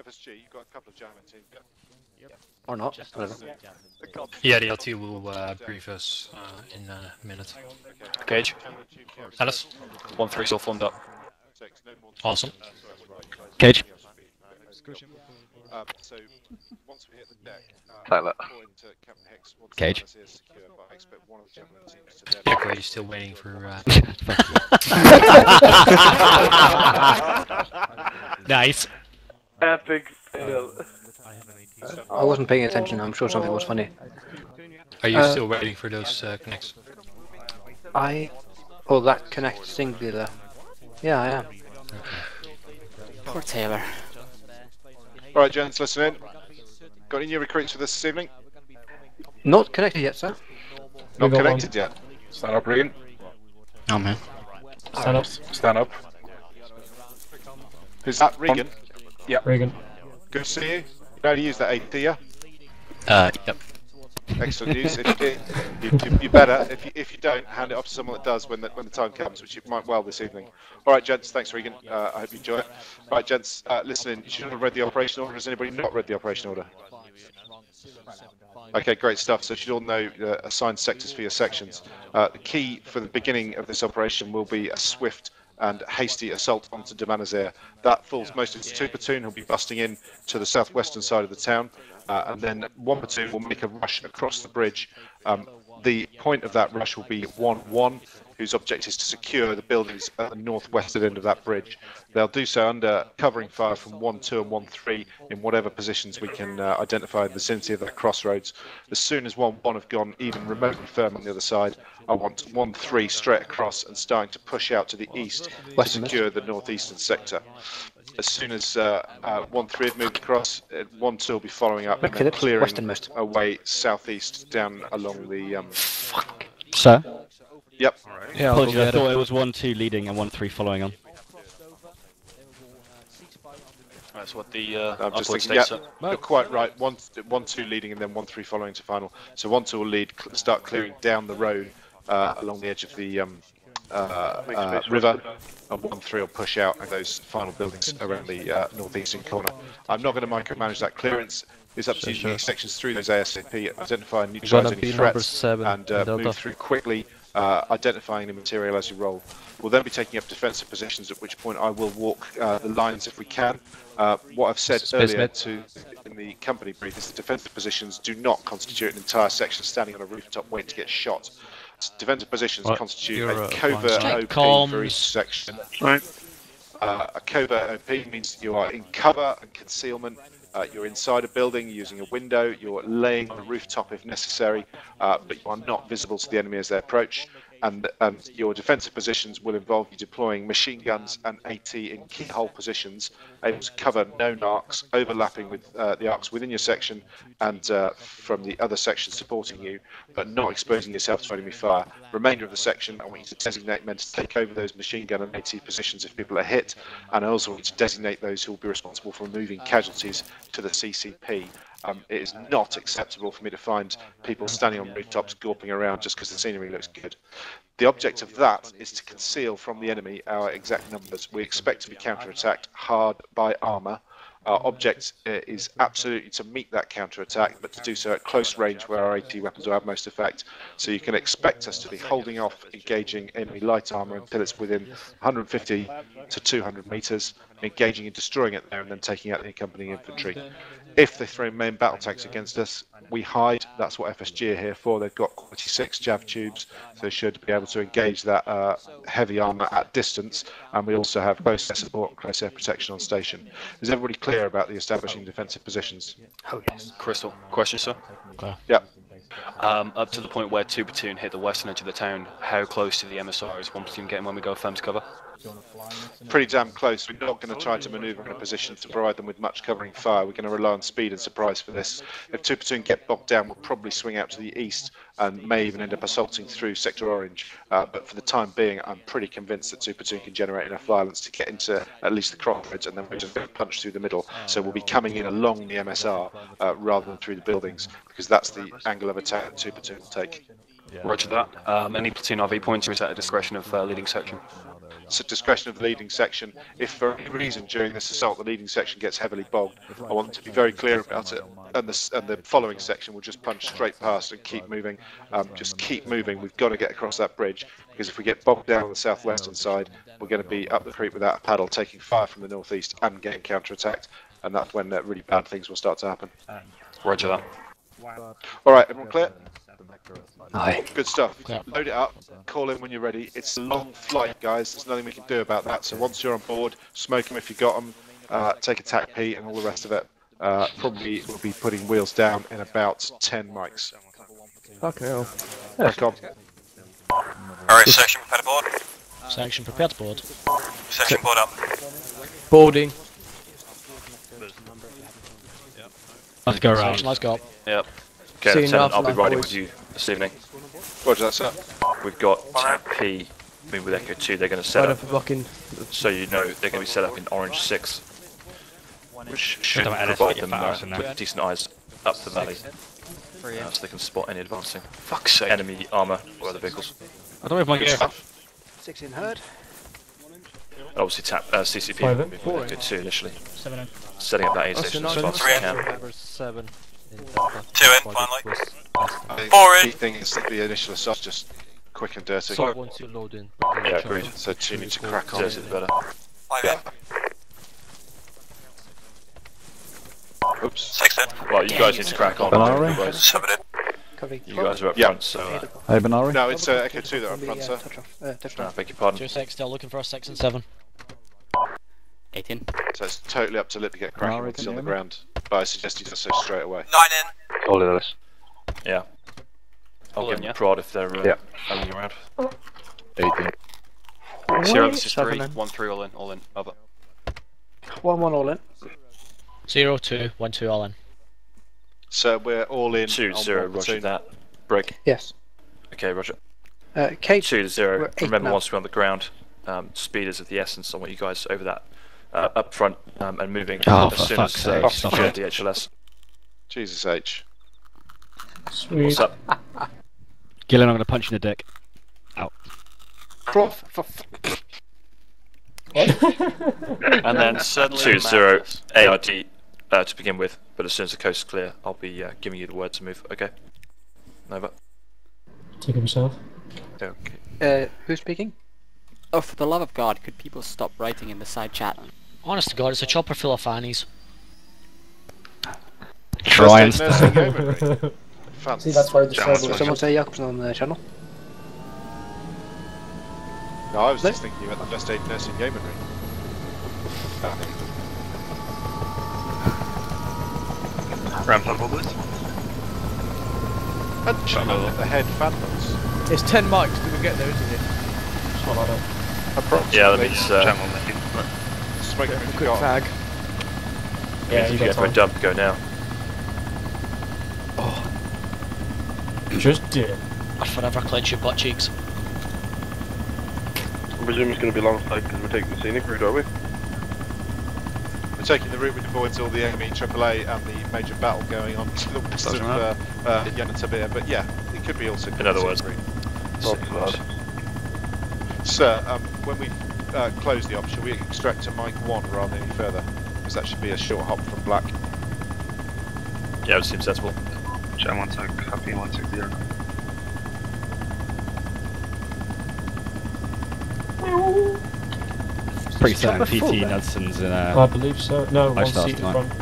FSG, you've got a couple of German teams. Or not. Whatever. Yeah, the LT will brief us in a minute. Cage. Alice? 1-3 still formed up. Awesome. Cage. So once we hit the deck, Tyler. Cage. Yeah, great, he's still waiting for... Nice. Epic fail. I wasn't paying attention, I'm sure something was funny. Are you still waiting for those connects? Oh, that connect singular. Yeah, I am. Poor Taylor. Alright, gents, listen in. Got any new recruits for this evening? Not connected yet, sir. Not connected yet. Stand up, Regan. Oh man. Stand up. Stand up. Who's that? Regan? Yeah. Regan. Good to see you. You know how to use that AD, yeah? Yep. Excellent news. If you do, you better. If you don't, hand it off to someone that does when the time comes, which it might well this evening. All right, gents. Thanks, Regan. I hope you enjoy it. All right, gents. Listen in. You should have read the operation order. Has anybody not read the operation order? Okay, great stuff. So you should all know assigned sectors for your sections. The key for the beginning of this operation will be a swift and hasty assault onto Demanazir. That falls mostly to 2 platoon who'll be busting in to the southwestern side of the town, and then 1 platoon will make a rush across the bridge. The point of that rush will be 1-1, whose object is to secure the buildings at the northwestern end of that bridge. They'll do so under covering fire from 1-2 and 1-3 in whatever positions we can identify in the vicinity of that crossroads. As soon as 1-1 have gone even remotely firm on the other side, I want 1-3 straight across and starting to push out to the east to secure the northeastern sector. As soon as 1-3 have moved across, 1-2 will be following up and then clearing away southeast down along the... Sir? Yep. Yeah, apologies, I thought it was 1-2 leading and 1-3 following on. That's what the I'm just upward thinking, states yeah, you're quite right. 1-2 leading and then 1-3 following to final. So 1-2 will lead, start clearing down the road along the edge of the river, and 1-3 will push out of those final buildings around the northeastern corner. I'm not going to micromanage that clearance. It's up to you to make sections through those ASAP, identify and neutralise any threats, and move through quickly, identifying the material as you roll. We'll then be taking up defensive positions, at which point I will walk the lines if we can. What I've said earlier in the company brief is that defensive positions do not constitute an entire section standing on a rooftop waiting to get shot. Defensive positions constitute a covert OP for each section. Right. A covert OP means you are in cover and concealment. You're inside a building using a window, you're laying on a rooftop if necessary, but you are not visible to the enemy as they approach. And your defensive positions will involve you deploying machine guns and AT in keyhole positions, able to cover known arcs, overlapping with the arcs within your section and from the other section supporting you, but not exposing yourself to enemy fire. Remainder of the section, I want you to designate men to take over those machine gun and AT positions if people are hit, and I also want you to designate those who will be responsible for removing casualties to the CCP. It is not acceptable for me to find people standing on rooftops gawping around just because the scenery looks good. The object of that is to conceal from the enemy our exact numbers. We expect to be counter-attacked hard by armour. Our object is absolutely to meet that counter-attack, but to do so at close range where our AT weapons will have most effect. So you can expect us to be holding off engaging enemy light armour until it's within 150 to 200 metres, engaging and destroying it there and then taking out the accompanying infantry. If they throw main battle tanks against us, we hide. That's what FSG are here for. They've got quality 6 Jav tubes, so they should be able to engage that heavy armour at distance. And we also have close air support and close air protection on station. Is everybody clear about the establishing defensive positions? Oh, yes. Crystal. Question, sir? Yeah. Up to the point where 2 platoon hit the western edge of the town, how close to the MSR is 1 platoon getting when we go firm to cover? Pretty damn close. We're not going to try to manoeuvre in a position to provide them with much covering fire. We're going to rely on speed and surprise for this. If 2 platoon get bogged down, we'll probably swing out to the east and may even end up assaulting through Sector Orange. But for the time being, I'm pretty convinced that 2 platoon can generate enough violence to get into at least the crossroads, and then we're just going to punch through the middle. So we'll be coming in along the MSR rather than through the buildings, because that's the angle of attack that 2 platoon will take. Roger that. Any platoon RV points or is at a discretion of leading section? discretion of the leading section. If for any reason during this assault the leading section gets heavily bogged, I want them to be very clear about it, and the following section will just punch straight past and keep moving. Just keep moving. We've got to get across that bridge, because if we get bogged down on the southwestern side, we're going to be up the creek without a paddle, taking fire from the northeast and getting counter-attacked, and that's when really bad things will start to happen. Roger that. All right, everyone clear? Aye. Good stuff. Load it up, call in when you're ready. It's a long flight, guys. There's nothing we can do about that. So once you're on board, smoke them if you got them, take a TAC P and all the rest of it. Probably we'll be putting wheels down in about 10 mics. Okay. Well. Back on. Alright, section prepare to board. Section prepared to board. Section board up. Boarding. Let's go around. Let's go. Yep. See Okay, you Lieutenant, I'll be afterlife, riding boys. with you this evening. Roger that, sir. We've got TAC P moving with Echo 2. They're going to set Right up, for blocking. so you know, they're going to be set up in Orange 6, which should Don't let provide us them get fast enough. with decent eyes up the valley, so they can spot any advancing Fuck's sake. enemy armour or other vehicles. I don't know if my gear. 6 in herd. And obviously CCP moving with Echo 2 initially, setting up that aid station as fast as we can. 7. 2 in, finally. I think 4 the in. key thing is that the initial assault just quick and dirty. Once you load in. Yeah, agreed. So you need to crack on. Dirty the better. 5 in. Oops. 6 in. Well, you guys need to crack on. Benari? You guys, 7 in. you guys are up Yeah. front, so Hey, Benari? No, it's Echo 2 that are up front, sir. I beg your pardon. 2-6, still looking for us, 6 and 7. 18. So it's totally up to Lip to get cracking Benari, once he's can on you the hear me? ground. But I suggest he does so straight away. 9 in. All of this. Yeah. I'll give them a prod if they're hanging around. 18. 0, this is 3, 7 in. 1, 3, all in, over. 1-1 all in. 0, 2, 1, 2, all in. So we're all in. 2, on 0, one roger platoon. that. Break. Yes. Okay, roger. Kate. 2 to 0. We're 8 Remember, now. once we're on the ground, speed is of the essence. I want you guys over that, up front, and moving Oh, as for soon fuck's as sake, you stop secure it. the HLS. Jesus H. What's up? Gillen, I'm going to punch you in the dick. Out. And then 2 0 ARD to begin with, but as soon as the coast is clear, I'll be giving you the word to move. Okay. Over. Take himself. Okay. Who's speaking? Oh, for the love of God, could people stop writing in the side chat? Honest to God, it's a chopper full of fannies. Try and First aid nursing yeomanry. See, that's why the Someone server. Someone say Jakobsen on the channel. No, I was just thinking about the first aid nursing yeomanry. Ramp on board, please. The head phantoms. It's 10 mics. Do we get there, isn't it? Something like that. Approximately. Yeah, let me Smoke A if you've quick got 'em. fag. Yeah, if you you get get for a time. dump, go now. Just did. I'd forever clench your butt cheeks. I presume it's going to be long side because we're taking the scenic route, are we? We're taking the route which avoids all the enemy AAA and the major battle going on to the west of Yanatabir, but yeah, it could be also. In other words. Not so bad. Sir, when we close the op, should we extract to Mike 1 rather than any further? Because that should be a short hop from Black. Yeah, it seems sensible. Jam 1 sec, copy 160. Pretty certain PT Nudson's in I believe so. No, one Lifestyle seat in tonight. front.